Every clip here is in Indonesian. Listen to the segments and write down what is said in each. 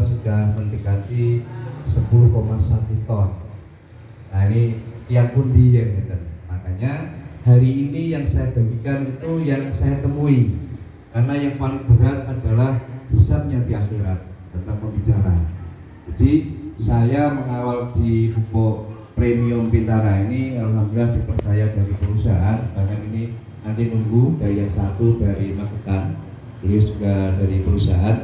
sudah mendekati 10,1 ton. Nah ini yang pundi ya gitu. Makanya hari ini yang saya bagikan itu yang saya temui, karena yang paling berat adalah hisabnya di akhirat tentang pembicaraan. Jadi saya mengawal di pupuk premium Bintara ini alhamdulillah dipercaya dari perusahaan. Bahkan ini nanti nunggu dari yang satu dari Magetan, beliau juga dari perusahaan.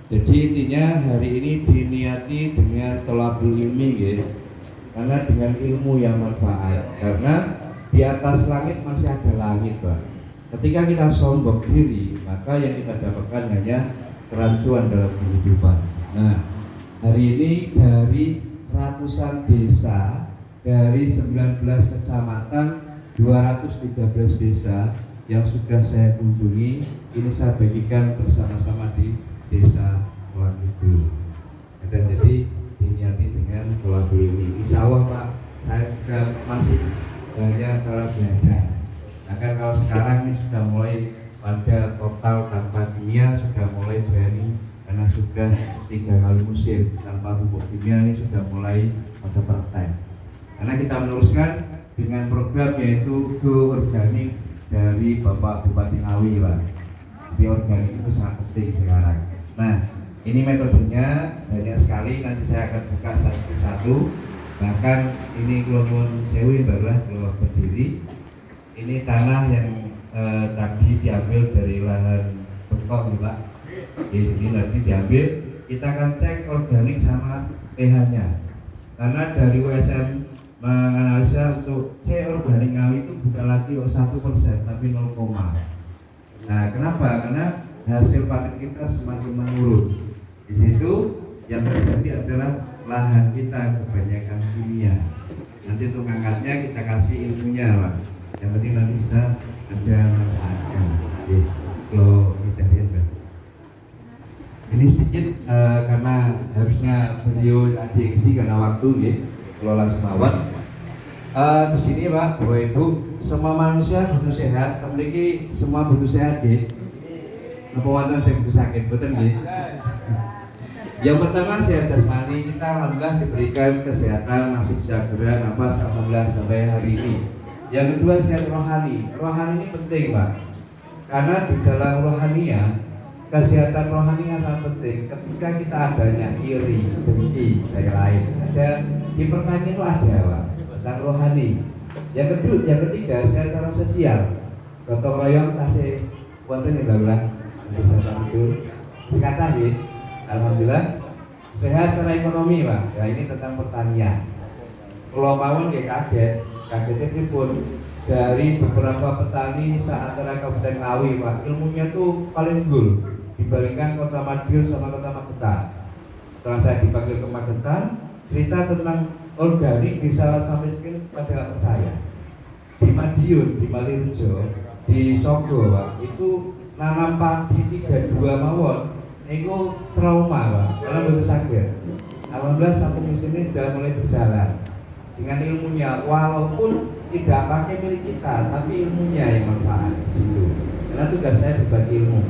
Jadi intinya hari ini diniati dengan tolabul ilmi ya. Karena dengan ilmu yang manfaat, karena di atas langit masih ada langit Pak. Ketika kita sombong diri, maka yang kita dapatkan hanya kerancuan dalam kehidupan. Nah, hari ini dari ratusan desa, dari 19 kecamatan, 213 desa yang sudah saya kunjungi, ini saya bagikan bersama-sama di desa Pulang Kidul. Dan jadi diniati dengan tolabul ilmi. Insya Allah Pak, saya juga masih banyak kalau belajar. Bahkan kalau sekarang ini sudah mulai pada total tanpa kimia, sudah mulai berani karena sudah 3 kali musim tanpa pupuk kimia, ini sudah mulai pada praktek. Karena kita meneruskan dengan program yaitu Go Organik dari Bapak Bupati Ngawi Pak. Jadi organik itu sangat penting sekarang. Nah, ini metodenya banyak sekali, nanti saya akan buka satu persatu. Bahkan ini Kulon Sewu barulah keluar berdiri. Ini tanah yang tadi diambil dari lahan bengkok nih Pak. Ini tadi diambil, kita akan cek organik sama pH-nya. Karena dari USM menganalisa untuk C organik Ngawi itu bukan lagi 1%, tapi 0, nah kenapa? Karena hasil panen kita semakin menurun. Di situ yang terjadi adalah lahan kita kebanyakan kimia. Nanti untuk ngangkatnya kita kasih ilmunya Pak. Yang penting nanti bisa ada manfaatnya. Kalau kita lihat Pak. Ini sedikit karena harusnya beliau adiksi karena waktu ya. Kelola Semawan. Di sini Pak, Bapak Ibu, semua manusia butuh sehat. Memiliki semua butuh sehat ya. Apa wonten saya butuh sakit, betul nggih? Yang pertama sehat jasmani, kita alhamdulillah diberikan kesehatan, masih bisa gerak, nafas alhamdulillah sampai hari ini. Yang kedua sehat rohani. Rohani ini penting Pak, karena di dalam rohaniah, kesehatan rohani sangat penting. Ketika kita adanya iri, dengki, dan lain, ada di pertanian itu ada Pak tentang rohani. Yang ketiga sehat secara sosial. Gotong royong tasih wonten ing barulah desa itu sekata nggih. Alhamdulillah sehat secara ekonomi Pak. Ya ini tentang pertanian. Kalau mawon nggih kagetnya pripun dari beberapa petani seantara Kabupaten Ngawi Pak, ilmunya tuh paling unggul dibandingkan Kota Madiun sama Kota Magetan. Setelah saya dipanggil ke Magetan, cerita tentang organik bisa sampai sekian pada percaya. Di Madiun, di Malirejo, di Sogo Pak, itu nanam padi 32 mawon itu trauma Pak, karena betul sakit. Alhamdulillah satu musim ini sudah mulai berjalan dengan ilmunya, walaupun tidak pakai milik kita, tapi ilmunya yang manfaat di situ. Karena tugas saya berbagi ilmu.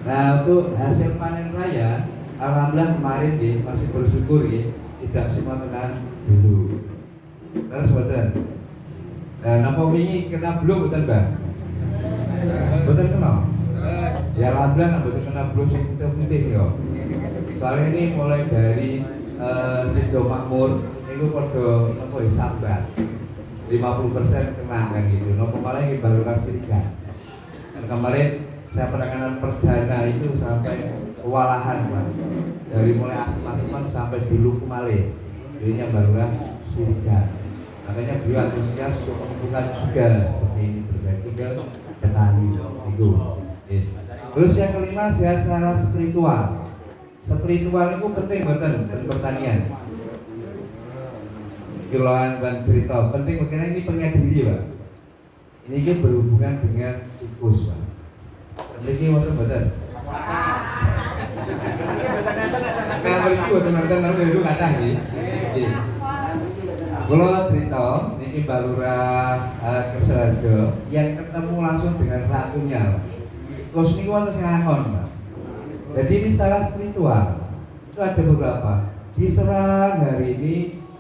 Nah untuk hasil panen raya, alhamdulillah kemarin masih bersyukur tidak semua kena dulu. Terus betul. Nah napa wingi kena belum betul Mbak? Betul kena. Ya alhamdulillah betul kena belum sing putih ya. Soalnya ini mulai dari Sido Makmur itu pada apa ya sambat 50% kena kan gitu. Nopo malah ini baru kasih kan. Dan kemarin saya penanganan perdana itu sampai kewalahan Pak. Dari mulai asam-asaman sampai dulu kemale. Jadinya barulah sirikan. Makanya beliau antusias untuk menentukan juga seperti ini berbagi ke petani itu. Terus yang kelima sehat secara spiritual. Spiritual itu penting betul dalam pertanian. Kiloan dan cerita penting karena ini pengingat diri Pak. Ini berhubungan dengan tikus Pak. Ini waktu betul. Nah berarti waktu nonton dulu kata nih. Kalau cerita ini balurah Kerserado yang ketemu langsung dengan ratunya. Terus ini waktu sengangon Pak. Jadi ini secara spiritual. itu ada beberapa. Diserang hari ini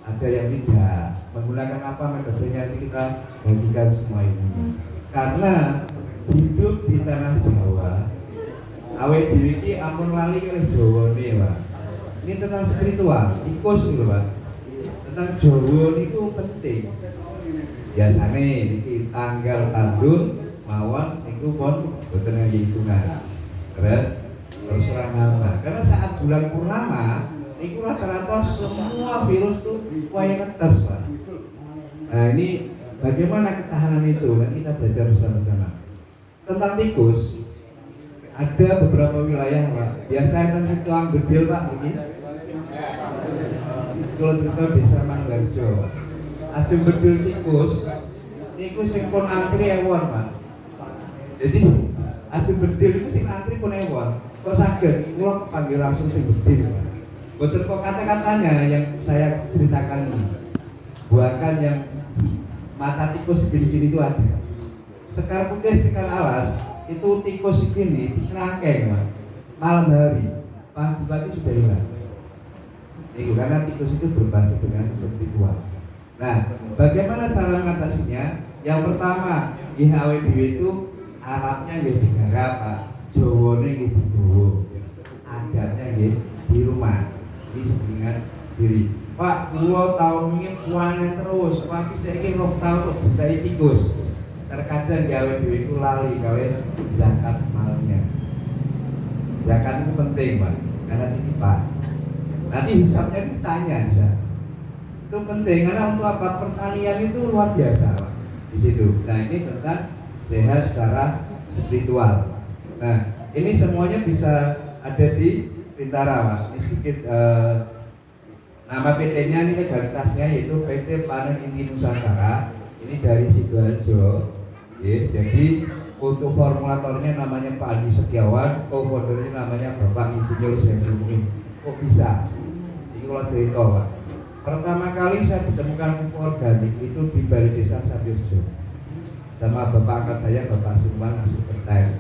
ada yang tidak menggunakan apa metodenya, ini kita bagikan semua ini. Karena hidup di tanah Jawa, awet dhewe iki ampun lali kalih Jawa nih Pak. Ini tentang spiritual, tikus gitu Pak. Tentang Jawa itu penting. Biasanya ini tanggal tandur mawon itu pun boten hitungan. Terus hamba. Karena saat bulan purnama itu rata-rata semua virus tuh wayang ngetes Pak. Nah ini bagaimana ketahanan itu? Nah, kita belajar bersama-sama. Tentang tikus, ada beberapa wilayah Pak. Biasanya tentang situang bedil Pak ini. Kalau cerita desa Manggarjo, ajeng bedil tikus yang pun antri ewon Pak. Jadi ajeng bedil itu sing antri pun ewon. Kok saged kula kepanggil langsung sing bedil Pak. Betul kok kata-katanya yang saya ceritakan ini. Buahkan yang mata tikus segini-gini itu ada. Sekar putih, sekar alas, itu tikus segini di kerangkeng malam hari, pagi-pagi sudah hilang. Itu karena tikus itu berbasis dengan spiritual. Nah, bagaimana cara mengatasinya? Yang pertama, IHWDW itu Arabnya nggih digarap, Pak. Jawane nggih digowo. Adatnya nggih di rumah. Ini sebenarnya diri. Pak, kula tahun ini panen terus, tapi saiki 2 tahun kok ditai tikus. Terkadang gawe dhewe iku lali kalian zakat malnya. Zakat itu penting, Pak, karena titipan. Nanti hisabnya ditanya bisa. Itu penting karena untuk apa? Pertanian itu luar biasa, Pak. Di situ. Nah, ini tentang sehat secara spiritual. Nah, ini semuanya bisa ada di Bintara, Pak. Ini sedikit nama PT-nya ini legalitasnya yaitu PT Panen Inti Nusantara. Ini dari Sidoarjo. Jadi untuk formulatornya namanya Pak Andi Setiawan, co-foundernya namanya Bapak Insinyur Saiful Muin. Kok bisa? Ini kalau cerita Pak. Pertama kali saya ditemukan pupuk organik itu di Balai Desa Sadirjo sama bapak angkat saya, Bapak Sirman Nasib Pertai.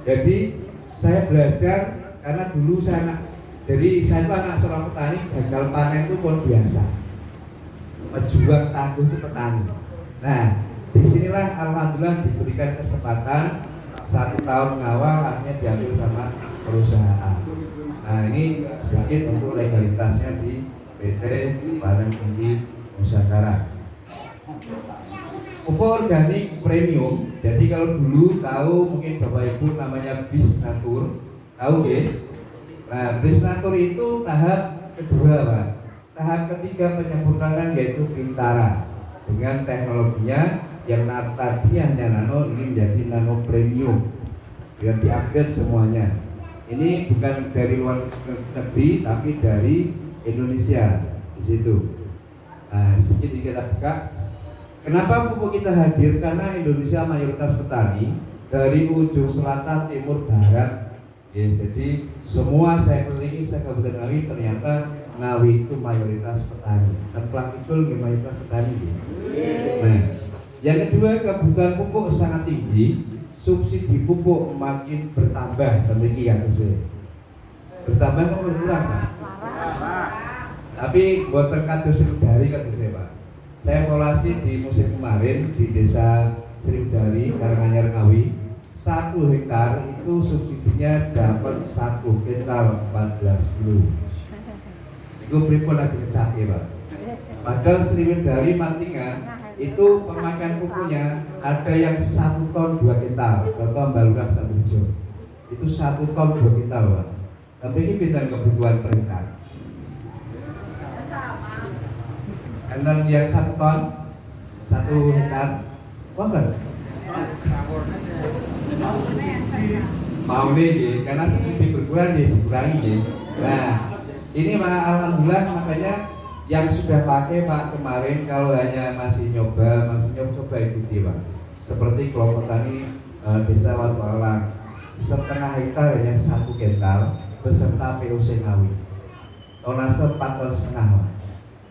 Jadi saya belajar karena dulu saya itu anak seorang petani, gagal panen itu pun biasa. Pejuang tangguh itu petani. Nah, disinilah alhamdulillah diberikan kesempatan 1 tahun ngawal, akhirnya diambil sama perusahaan. Nah, ini sedikit untuk legalitasnya di PT Panen Inti Nusantara. Pupuk organik premium. Jadi kalau dulu tahu mungkin Bapak Ibu namanya Bisnatur, tahu ya? Nah, Bisnatur itu tahap kedua, Pak. Tahap ketiga penyempurnaan yaitu Bintara dengan teknologinya yang tadinya hanya nano ini menjadi nano premium dan diupgrade semuanya. Ini bukan dari luar negeri tapi dari Indonesia di situ. Nah, sedikit kita buka. Kenapa pupuk kita hadir? Karena Indonesia mayoritas petani dari ujung selatan, timur, barat. Ya, jadi semua saya kelilingi Kabupaten Ngawi ternyata Ngawi itu mayoritas petani. Templang itu mayoritas petani. Nah, yang kedua kebutuhan pupuk sangat tinggi, subsidi pupuk makin bertambah demikian saya. Bertambah kok berkurang Pak? Tapi buatan kados dari kados saya Pak. Saya evaluasi di musim kemarin di desa Sriwedari, Karanganyar Ngawi, 1 hektar itu subsidinya dapat 1 kintal 14 kilo. Itu pripun aja kecake Pak. Padahal Sriwedari Mantingan itu pemakaian pupuknya ada yang 1 ton 2 kintal. Contoh Balurah Sabujo itu 1 ton 2 kintal Pak. Tapi ini beda kebutuhan per hektar. Enten yang 1 ton 1 hektar, wonten. Mau nih, karena subsidi berkurang dikurangi ya. Nah, ini alhamdulillah makanya yang sudah pakai Pak kemarin kalau hanya masih nyoba ikuti Pak. Seperti kelompok tani desa Watu Alang, 1,5 hektar hanya 1 kintal beserta POC Ngawi. Tonase 4,5 ton Pak.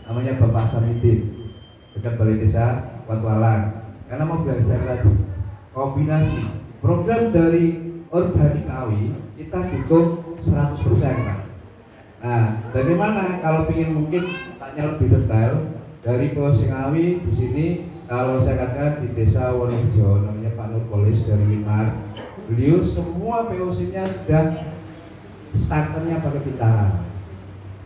Namanya Bapak Samidin dekat Balai Desa Watu Alang. Karena mau belajar tadi kombinasi program dari organik Ngawi kita dukung 100% Pak. Nah, bagaimana kalau ingin mungkin tanya lebih detail dari Pulau Singawi di sini, kalau saya katakan di Desa Wonorejo namanya Pak Nurkolis dari Wimar, beliau semua POC-nya sudah starternya pakai Bintara.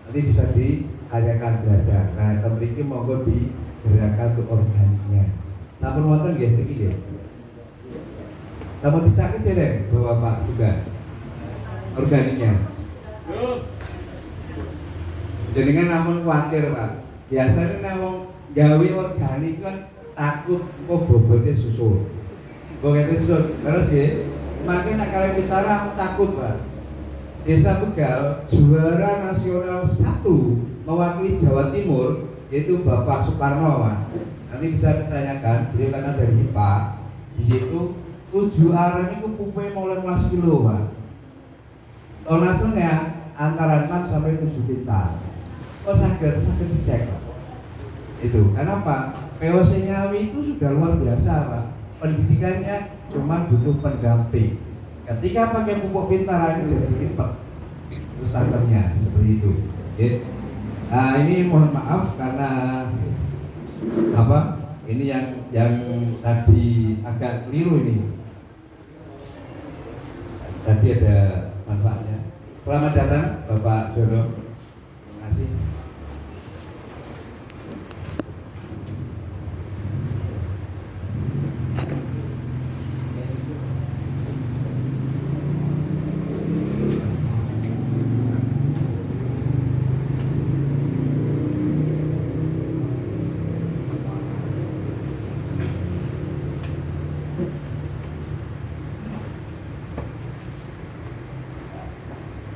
Nanti bisa ditanyakan belajar. Nah, memiliki monggo digerakkan untuk organiknya. Sampun wonten nggih niki nggih. Sampun dicakit ya bahwa Pak juga organiknya. Jadi kan namun khawatir Pak. Biasanya namun gawe organik kan takut kok bobotnya susul. Kok itu susul. Terus ya, makin nak kalian Bintara takut Pak. Desa Begal juara nasional 1 mewakili Jawa Timur yaitu Bapak Soekarno Pak. Nanti bisa ditanyakan, beliau karena dari IPA di situ 7 aren itu pupuknya mulai 15 kilo Pak. Tonasenya antara 6 sampai 7 kintal. Oh sakit dicek Pak. Itu kenapa? POC Ngawi itu sudah luar biasa Pak. Pendidikannya cuma butuh pendamping. Ketika pakai pupuk Bintara ini lebih cepat standarnya seperti itu. Oke. Nah ini mohon maaf karena apa? Ini yang tadi agak keliru ini. Tadi ada manfaatnya. Selamat datang Bapak Jono. Terima kasih.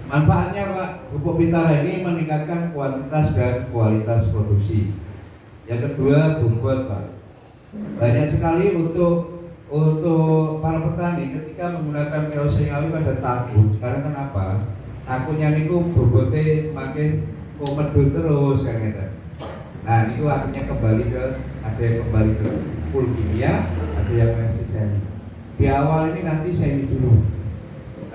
Manfaatnya Pak, pupuk Bintara ini meningkatkan kuantitas dan kualitas produksi. Yang kedua, bobot Pak. Banyak sekali untuk para petani ketika menggunakan POC Ngawi pada takut. Karena kenapa? Takutnya niku bobotnya makin medun terus kan gitu. Nah, itu akhirnya ada yang kembali ke full kimia, ada yang masih semi. Di awal ini nanti semi dulu.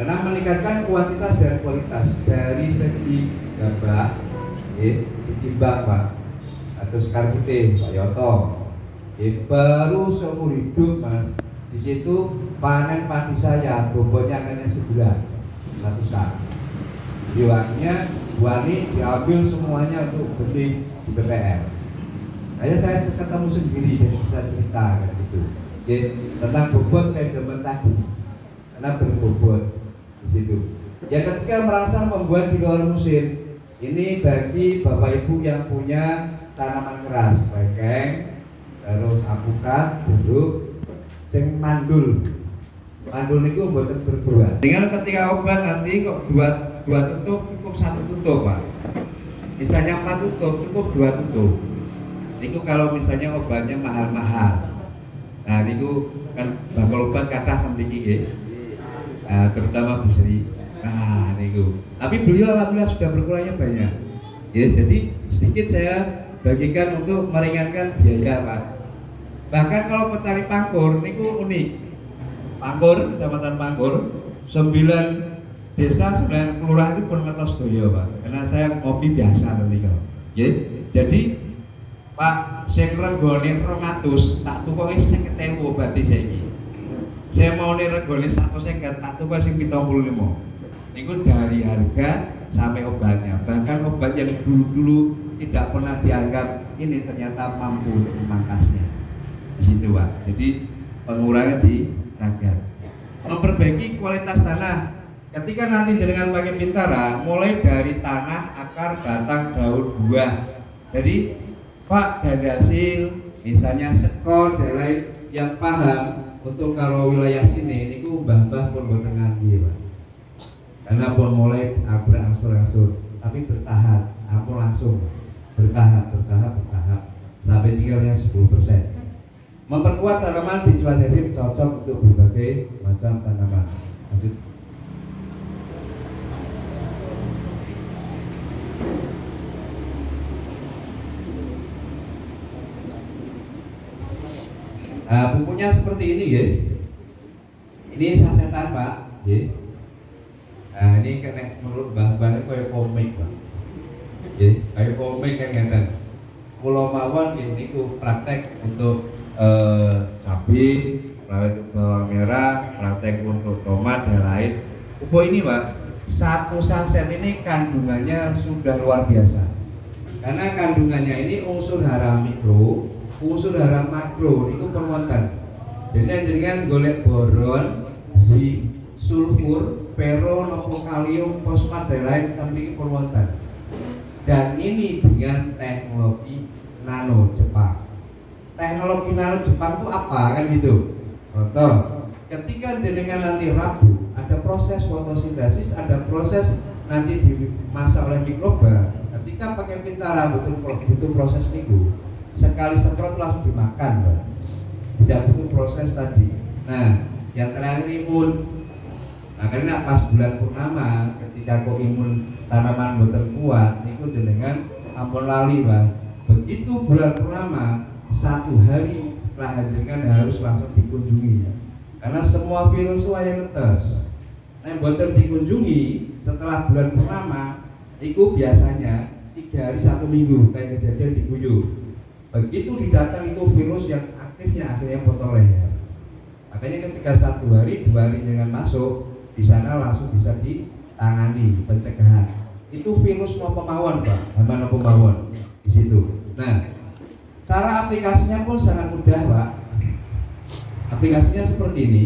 Karena meningkatkan kuantitas dan kualitas dari segi gabah, ditimbang Pak, atau sekarang putih Pak Yoto, baru seumur hidup Mas. Di situ panen padi saya bobotnya hanya sebulan, satu sak. Artinya buani diambil semuanya untuk beli di BPR. Saya ketemu sendiri jadi bisa cerita kan gitu. Tentang bobot rendemen tadi, karena berbobot. Di situ. Ya ketika merangsang membuat di luar musim, ini bagi Bapak Ibu yang punya tanaman keras, bekeng, terus apukat, jeruk, sing mandul itu buatan berbuah. Dengan ketika obat nanti kok dua tutup cukup 1 tutup Pak. Misalnya 4 tutup cukup 2 tutup. Itu kalau misalnya obatnya mahal-mahal. Nah itu kan bakal obat kata sedikit. Terutama Bu Sri. Nah, niku. Tapi beliau alhamdulillah sudah berkurangnya banyak. Ya, jadi sedikit saya bagikan untuk meringankan biaya, Pak. Bahkan kalau petani Pangkur niku unik. Pangkur, Kecamatan Pangkur, 9 desa 9 kelurahan itu pun ngertos doyo, Pak. Karena saya ngopi biasa niku. Ya, jadi Pak sing renggone 200 tak tukoke 50.000 berarti saiki. Saya mau regone 150 tak tuku sing 75. Niku dari harga sampai obatnya. Bahkan obat yang dulu tidak pernah dianggap ini ternyata mampu untuk memangkasnya. Di situ Pak. Jadi pengurangan di ragat. Memperbaiki kualitas tanah. Ketika nanti dengan pakai Bintara, mulai dari tanah, akar, batang, daun, buah. Jadi Pak dari hasil misalnya sekor dan lain yang paham. Untuk kalau wilayah sini, itu mbah-mbah pun boten ngangge Pak. Karena pun mulai berangsur-angsur, tapi bertahap, aku langsung bertahap sampai tinggalnya 10%. Memperkuat tanaman di cuaca ekstrim cocok untuk berbagai macam tanaman. Lanjut. Nah, pupuknya seperti ini ya. Ini sasetan Pak. Ya. Nah, ini kena menurut Mbah ini kayak komik Pak. kan ngeten. Kula mawon nggih niku praktek untuk cabai, praktek untuk bawang merah, praktek untuk tomat dan lain. Pupuk ini Pak, 1 saset ini kandungannya sudah luar biasa. Karena kandungannya ini unsur hara mikro, unsur hara makro itu perwonten. Jadi jenengan golek boron, zinc, sulfur, ferro, nopo kalium, fosfat dan lain tapi perwonten. Dan ini dengan teknologi nano Jepang. Teknologi nano Jepang itu apa kan gitu? Contoh, ketika jenengan nanti rabu, ada proses fotosintesis, ada proses nanti dimasak oleh mikroba. Ketika pakai pintara butuh proses niku. Sekali semprot langsung dimakan, Pak. Tidak butuh proses tadi. Nah, yang terakhir imun. Nah, karena pas bulan purnama, ketika kok imun tanaman boten kuat, niku jenengan ampun lali, Pak. Begitu bulan purnama, 1 hari jenengan harus langsung dikunjungi. Karena semua virus waya netes. Nah, boten dikunjungi setelah bulan purnama, itu biasanya 3 hari 1 minggu kayak kejadian di Guyuh. Begitu didatang itu virus yang aktifnya akhirnya potong leher. Makanya ketika 1 hari 2 hari dengan masuk di sana langsung bisa ditangani pencegahan. Itu virus mau pemawon Pak, hama mau pemawon di situ. Nah, cara aplikasinya pun sangat mudah Pak. Aplikasinya seperti ini.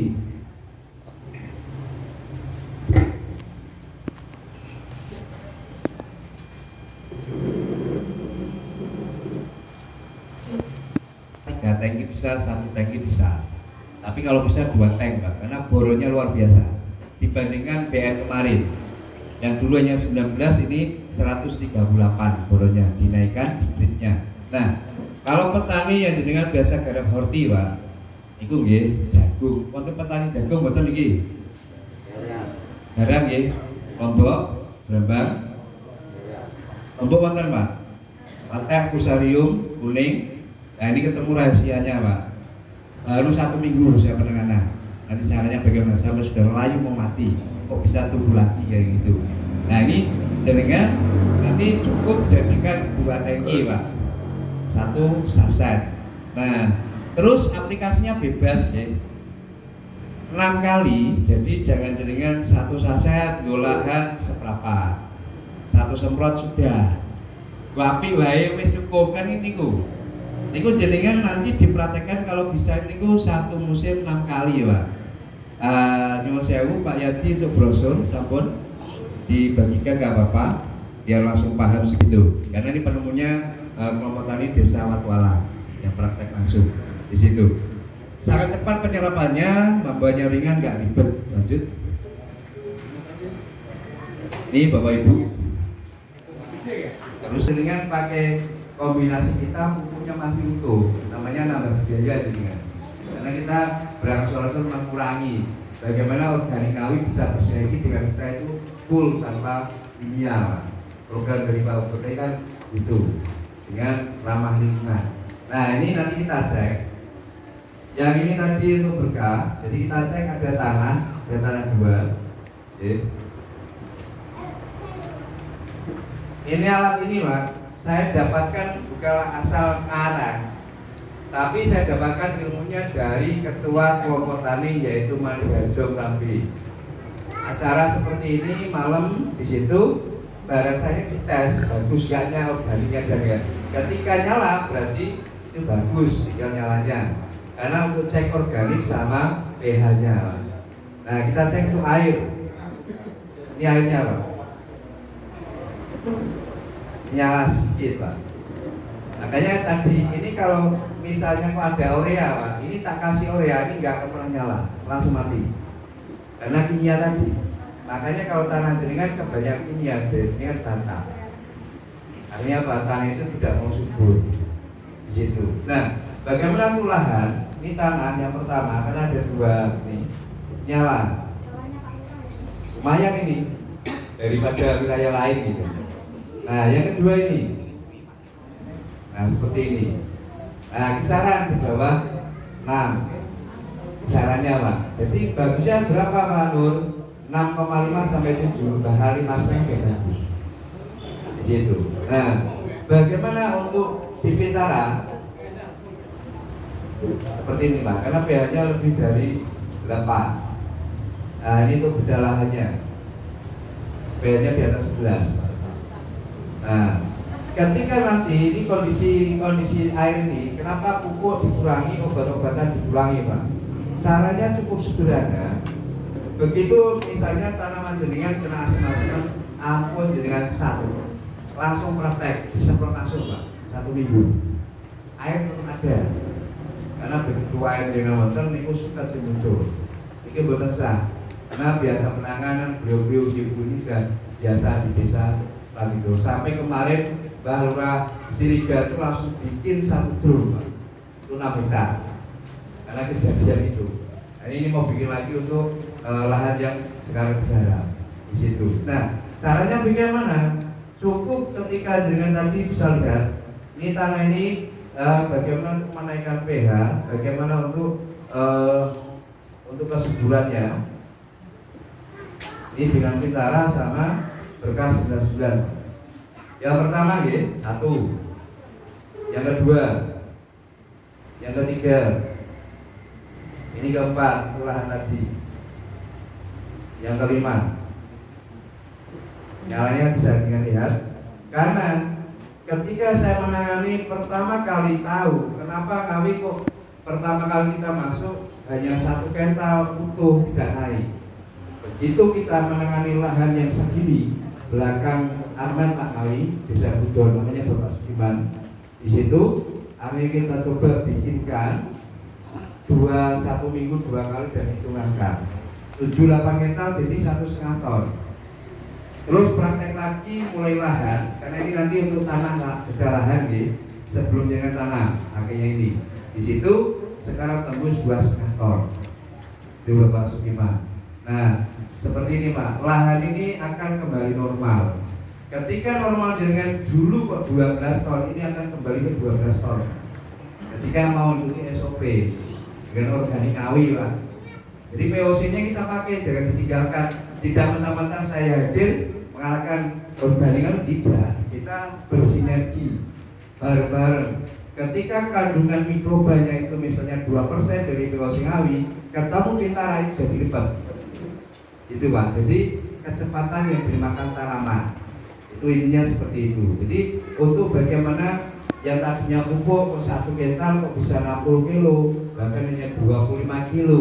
Tangki bisa, 1 tangki bisa. Tapi kalau bisa 2 tank Pak, karena boronnya luar biasa. Dibandingkan BN kemarin, yang dulu hanya 19, ini 138 boronnya, dinaikkan hibridnya. Nah, kalau petani yang dengan biasa garap horti Pak, itu nggih jagung. Wonten petani jagung mboten niki? Garap nggih. Lombok, Brambang. Lombok wonten Pak. Patek, fusarium, kuning. Nah ini ketemu rahasianya Pak. Baru 1 minggu saya penanganan. Nanti caranya bagaimana, sampai sudah layu mau mati, kok bisa tumbuh lagi kayak gitu. Nah ini jenengan nanti cukup jadikan 2 tangki Pak, 1 saset. Nah terus aplikasinya bebas ya, 6 kali. Jadi jangan jenengan 1 saset golahan seberapa, 1 semprot sudah. Wapi wae wis cukup kan ini ku. Niku jenengan nanti dipraktekkan kalau bisa niku 1 musim 6 kali ya Pak. Nyuwun sewu Pak Yadi untuk brosur sampun dibagikan nggak apa-apa biar langsung paham segitu. Karena ini penemunya kelompok tani Desa Watwala yang praktek langsung di situ. Sangat cepat penyerapannya, membawanya ringan nggak ribet. Lanjut. Ini Bapak Ibu. Terus jenengan pakai kombinasi kita pupuknya masih utuh, namanya nambah biaya jenengan. Karena kita berangsur-angsur mengurangi bagaimana organik kawi bisa bersinergi dengan kita itu full tanpa kimia. Program dari Pak Bupati kan itu dengan ramah lingkungan. Nah ini nanti kita cek. Yang ini tadi untuk berkah, jadi kita cek ada tanah 2. Ini alat ini Pak, saya dapatkan bukanlah asal ngarang, tapi saya dapatkan ilmunya dari ketua kelompok tani yaitu Mas Harjo Rambi. Acara seperti ini malam di situ barang saya dites bagus gaknya organiknya dan ya. Ketika nyala berarti itu bagus tinggal nyalanya. Karena untuk cek organik sama pH-nya. Nah kita cek untuk air. Ini airnya Pak. Nyala sedikit Pak. Makanya tadi ini kalau misalnya kok ada urea Pak, ini tak kasih urea ini nggak akan pernah nyala, langsung mati. Karena kimia tadi. Makanya kalau tanah jenengan kebanyakan kimia, dengan bata. Artinya batanya itu tidak mau subur di situ. Nah, bagaimana lahan? Ini tanah yang pertama karena ada 2 nih nyala. Lumayan ini daripada wilayah lain gitu. Nah, yang kedua ini. Nah, seperti ini. Nah, kisaran di bawah 6. Kisarannya Pak. Jadi bagusnya berapa Pak Nur? 6,5 sampai 7. Bahari masnya kayak bagus. Di situ. Nah, Bagaimana untuk di Pitara? Seperti ini Pak, karena pH-nya lebih dari 8. Nah ini untuk beda lahannya, pH-nya di atas 11. Nah ketika nanti ini kondisi air ini, kenapa pupuk dikurangi, obat-obatan dikurangi Pak? Caranya cukup sederhana. Begitu misalnya tanaman jenengan kena asam-asam, ampun jenengan satu, langsung praktek, disemprot langsung Pak, 1 minggu. Air tetap ada, karena begitu air dengan wonten niku suka muncul. Ini mboten sah, karena biasa penanganan beliau-beliau ibu ini sudah biasa di desa Latido. Sampai kemarin Mbah Lurah Siriga itu langsung bikin 1 drum Pak, itu 6 hektar, karena kejadian itu. Nah, ini mau bikin lagi untuk lahan yang sekarang bergarap di situ. Nah, caranya bagaimana? Cukup ketika dengan tadi bisa lihat ini tanah ini bagaimana untuk menaikkan pH, bagaimana untuk kesuburannya. Ini dengan Pitara sama Berkah 99. Yang pertama ya, 1. Yang kedua, yang ketiga, ini keempat, lahan tadi. Yang kelima, nyalanya bisa dengan lihat. Karena ketika saya menangani pertama kali tahu kenapa kami kok pertama kali kita masuk hanya 1 kental utuh tidak naik. Begitu kita menangani lahan yang segini belakang Ahmad Akali, Desa Budon, namanya Bapak Sudiman. Di situ akhirnya kita coba bikinkan 1 minggu 2 kali dan hitung angka 7-8 kental jadi 1,5 ton. Terus praktek lagi mulai lahan, karena ini nanti untuk tanah beda lahan nih, sebelum jangan tanah akhirnya ini. Di situ sekarang tembus 2,5 ton. Itu Bapak Sudiman. Nah, seperti ini Pak, lahan ini akan kembali normal. Ketika normal dengan dulu kok 12 ton, ini akan kembali ke 12 ton. Ketika mau ikuti SOP dengan organik awi Pak. Jadi POC-nya kita pakai, jangan ditinggalkan. Tidak mentang-mentang saya hadir mengalahkan organik, tidak. Kita bersinergi bareng-bareng. Ketika kandungan mikrobanya itu misalnya 2% dari POC awi, ketemu kita jadi lipat. Itu Pak. Jadi kecepatan yang dimakan tanaman. Itu intinya seperti itu. Jadi untuk bagaimana yang tadinya pupuk kok 1 kental kok bisa 60 kilo, bahkan hanya 25 kilo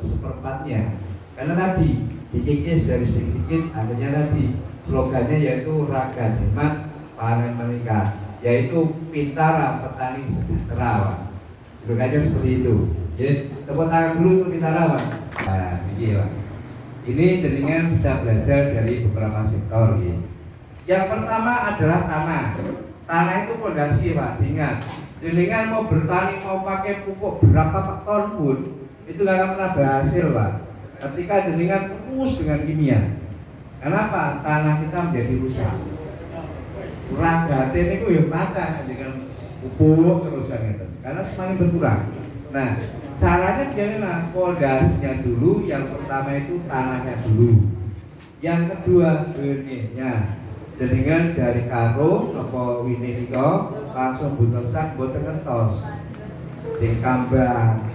seperempatnya. Karena tadi dikikis dari sedikit, akhirnya tadi slogannya yaitu Raga Hemat Panen Meningkat, yaitu Pitara Petani Sejahtera Pak. Slogannya seperti itu. Jadi tepuk tangan dulu untuk Pitara Pak. Nah ini Pak, ini jenengan bisa belajar dari beberapa sektor ya. Yang pertama adalah tanah. Tanah itu fondasi Pak, ingat. Jenengan mau bertani, mau pakai pupuk berapa ton pun itu gak akan pernah berhasil Pak, ketika jenengan terus dengan kimia. Kenapa? Tanah kita menjadi rusak. Ragaten itu ya patah dengan pupuk terus gitu, karena semakin berkurang. Nah, caranya gimana? Fondasinya dulu, yang pertama itu tanahnya dulu. Yang kedua benihnya. Jenengan dari karung apa wini langsung butuh sak buat ngertos. Sing kambang.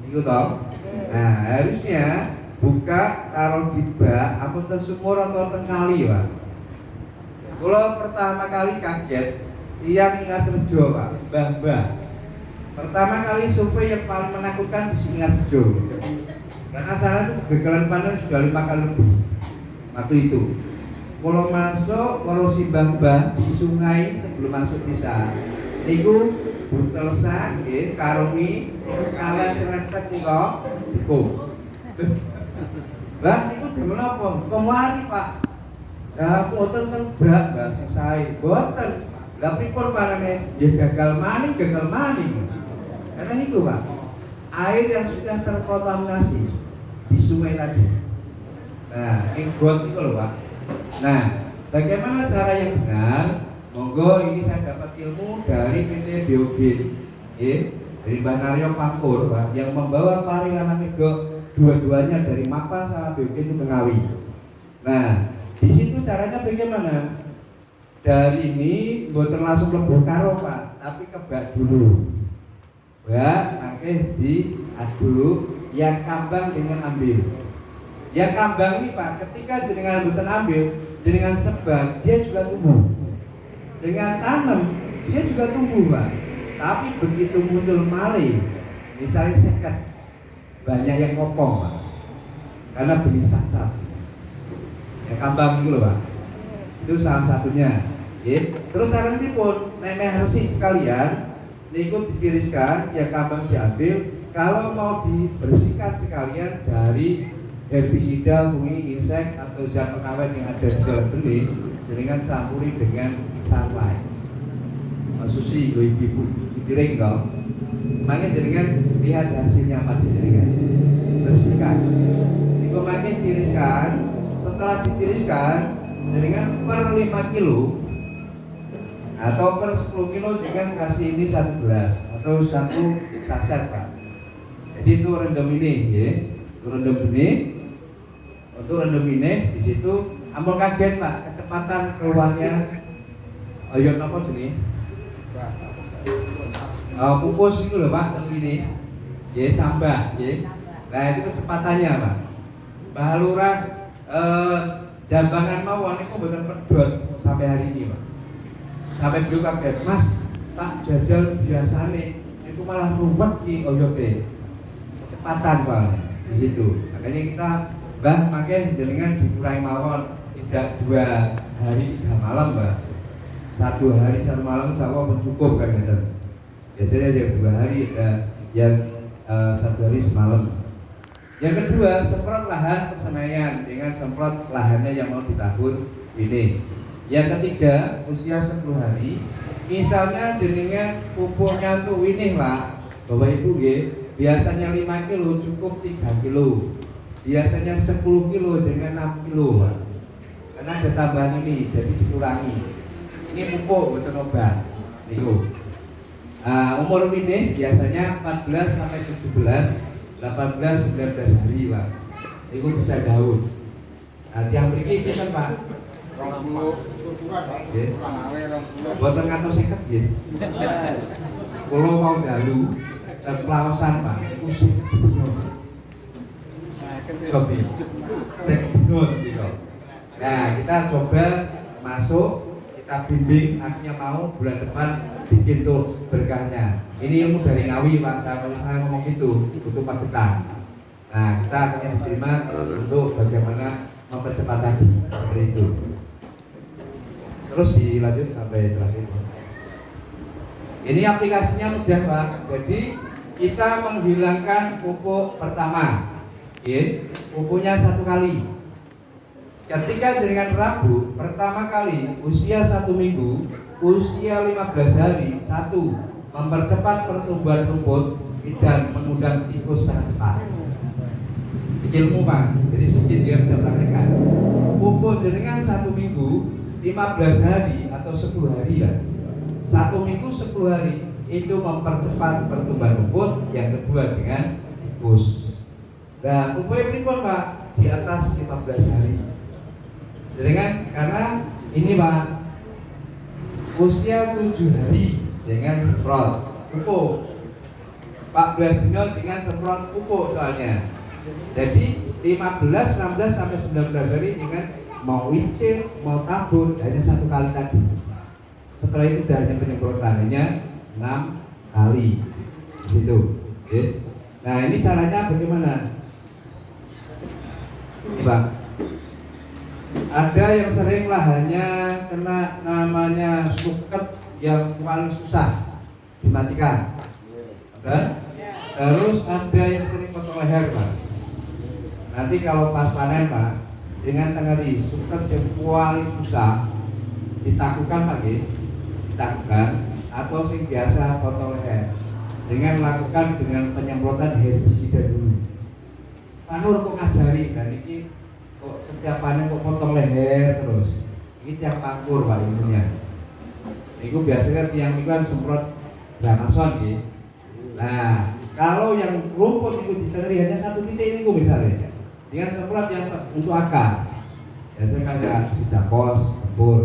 Itu toh. Nah, harusnya buka taruh di bak apa sumur atau kali Pak. Kalau pertama kali kaget, yang Singas Rejo Pak, Mbah. Pertama kali survei yang paling menakutkan di Singas Rejo. Karena sana itu kegagalan panen sudah 5 kali lebih. Waktu itu. Kalau masuk, kalau si Mbah di sungai sebelum masuk desa, niku buntel sak, karungi, kalian seretet niko, dikum. Mbah, niku demen apa? Kemari Pak. Nah, boten Mbah sing sae, boten. Lah pripun panane? Ya gagal maning. Karena niku Pak, air yang sudah terkontaminasi di sungai tadi. Nah, ini got itu loh Pak. Nah, bagaimana cara yang benar? Monggo ini saya dapat ilmu dari PT Biogen, dari Mbak Naryo Pakur, Pak, yang membawa Pari Lanang Mego dua-duanya dari Mapan sama Biogen itu Ngawi. Nah, di situ caranya bagaimana? dari ini mboten langsung mlebu karo Pak, tapi kebak dulu. Ya, nanti diaduk, yang kambang dengan ambil. Yang kambang ini Pak, ketika jenengan mboten ambil, jenengan sebar, dia juga tumbuh. Dengan tanam, dia juga tumbuh Pak. Tapi begitu muncul mali, misalnya seket, banyak yang ngopong Pak, karena benih santan. Yang kambang itu loh Pak, itu salah satunya. Terus saran pun nemeh resik sekalian, niku ditiriskan, ya kambang diambil. Kalau mau dibersihkan sekalian dari herbisida, fungi, insek atau zat pengawet yang ada di dalam benih, dengan campuri dengan sunlight. Susi ibu piring kau, makin dengan lihat hasilnya apa dengan bersihkan. Niku makin tiriskan, setelah ditiriskan dengan per 5 kilo atau per 10 kilo dengan kasih ini 1 gelas atau 1 saset Pak. Jadi itu rendam ini ya. Itu rendam ini. Untuk rendam ini di situ ampun kaget Pak, kecepatan keluarnya ayat apa jenis? Pupus itu loh Pak, ini. Ya tambah ya. Nah itu kecepatannya Pak. Mbah Lurah jambangan mawon itu betul pedot sampai hari ini Pak. Sampai dulu kaget, Mas, tak jajal biasane itu malah ruwet ki oyote. Kecepatan Pak di situ. Makanya kita Mbah makin jenengan dikurangi mawon, tidak 2 hari 3 malam Mbah. 1 hari 1 malam sama cukup kan gitu. Biasanya ada 2 hari, yang 1 hari semalam. Yang kedua, semprot lahan persemaian dengan semprot lahannya yang mau ditabur ini. Yang ketiga, usia 10 hari. Misalnya jenengan pupuknya tuh ini Pak, Bapak Ibu biasanya 5 kilo cukup 3 kilo. Biasanya 10 kilo dengan 6 kilo Pak. Karena ada tambahan ini, jadi dikurangi. Ini pupuk betul obat. Niku. Umur ini biasanya 14 sampai 17, 18 19 hari Pak. Itu bisa daun. Nah, yang berikut itu kan Pak. Buatan ngantos 50 nggih. Kulo mau dalu dan pelawasan Pak. Usik dino. Kopi. Sek dino gitu. Nah, kita coba masuk, kita bimbing, akhirnya mau bulan depan bikin tuh berkahnya. Ini ilmu dari Ngawi Pak, saya ngomong gitu, butuh paketan. Nah, kita akan diterima untuk bagaimana mempercepat tadi seperti itu. Terus dilanjut sampai terakhir. Ini aplikasinya mudah Pak. Jadi kita menghilangkan pupuk pertama. Pupuknya 1 kali. Ketika dengan Rabu pertama kali usia 1 minggu, usia 15 hari, 1 mempercepat pertumbuhan rumput dan mengundang tikus sangat cepat. Ilmu Pak, jadi sedikit dia bisa praktekkan. Pupuk dengan 1 minggu, 15 hari atau 10 hari ya. 1 minggu 10 hari itu mempercepat pertumbuhan rumput. Yang kedua dengan tikus. Nah, pupuk ini pun Pak di atas 15 hari. Dengan karena ini Pak usia 7 hari dengan semprot pupuk, 14 hari dengan semprot pupuk soalnya. Jadi 15, 16 sampai 19 hari dengan mau icin, mau tabur hanya 1 kali tadi. Setelah itu sudah hanya penyemprotan hanya 6 kali di situ. Nah ini caranya bagaimana? Ini Pak. Ada yang sering lahannya kena namanya suket yang paling susah dimatikan. Ada? Terus ada yang sering potong leher Pak. Nanti kalau pas panen Pak, dengan tengari suket yang paling susah ditakukan Pak, ditakukan atau sing biasa potong leher dengan melakukan dengan penyemprotan herbisida dulu. Panur kok ngajari dan ini kok setiap panen kok potong leher terus. Ini tiap pangkur Pak ilmunya. Itu biasanya tiang itu kan semprot dramason gitu. Nah, kalau yang rumput itu ditengeri hanya 1 titik itu misalnya, dengan semprot yang untuk akar. Biasanya kan ada sidapos, kebur.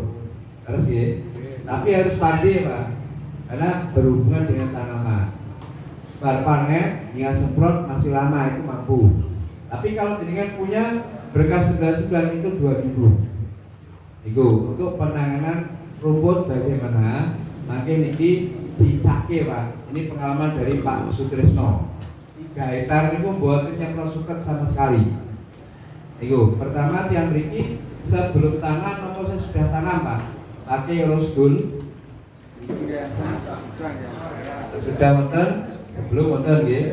Harus ya. Tapi harus pandai Pak, karena berhubungan dengan tanaman. Bar panen, dengan semprot masih lama itu mampu. Tapi kalau dengan punya berkas 11 bulan itu 2 minggu. Itu untuk penanganan rumput bagaimana? Makin ini dicake Pak. Ini pengalaman dari Pak Sutrisno. 3 hektar itu buat yang suket sama sekali. Itu pertama tiang beriki sebelum tanam atau saya sudah tanam Pak. Pakai rosdul. Sudah wonten, sebelum wonten nggih.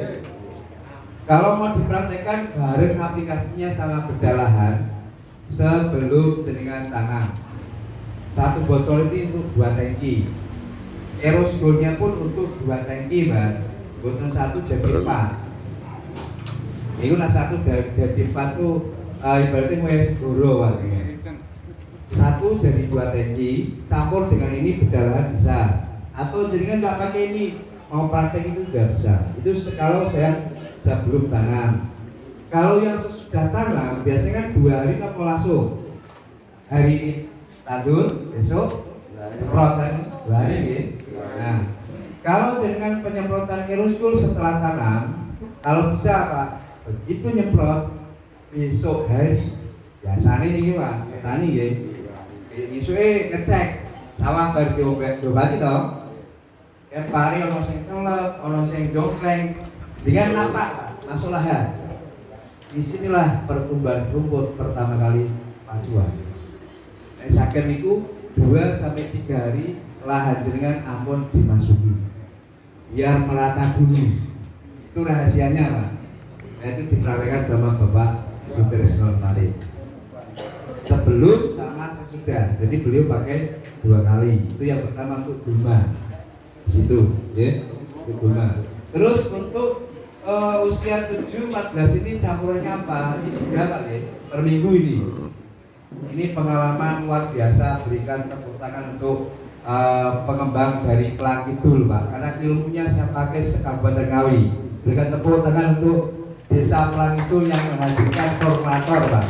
Kalau mau dipraktekkan bareng aplikasinya sama bedalahan sebelum dengan tanam. 1 botol itu untuk 2 tangki. Aerosolnya pun untuk 2 tangki, Mbak. Botol 1 jadi 4. Itu nah 1 jadi 4 tuh ibaratnya mau segoro waktunya. 1 jadi 2 tangki, campur dengan ini bedalahan bisa. Atau jaringan nggak pakai ini, mau praktek itu juga bisa. Itu kalau saya sebelum tanam. Kalau yang sudah tanam biasanya kan 2 hari atau langsung. Hari ini tandur, besok semprotan 2 hari ya. Nah, kalau dengan penyemprotan aerosol setelah tanam, kalau bisa Pak, begitu nyemprot besok hari biasanya nih Pak, petani ya. Isuke ngecek sawah bar diobati toh. Kan pari ono sing kelep, ono sing jongkleng. Dengan napak masuk lahan. Disinilah pertumbuhan rumput pertama kali pacuan. Sakit itu 2 sampai 3 hari lahan jenengan ampun dimasuki. Biar merata dulu. Itu rahasianya Pak. Itu dipraktekkan sama Bapak Sutrisno tadi. Sebelum sama sesudah. Jadi beliau pakai 2 kali. Itu yang pertama untuk gulma. Di situ, ya. Untuk gulma. Terus untuk usia 7-14 ini campurannya apa? Ini juga Pak ya. Per minggu ini. Ini pengalaman luar biasa, berikan tepuk tangan untuk pengembang dari Klang Kidul Pak. Karena ilmunya saya pakai se-Kabupaten Ngawi. Berikan tepuk tangan untuk Desa Klang Kidul yang menghadirkan formulator Pak.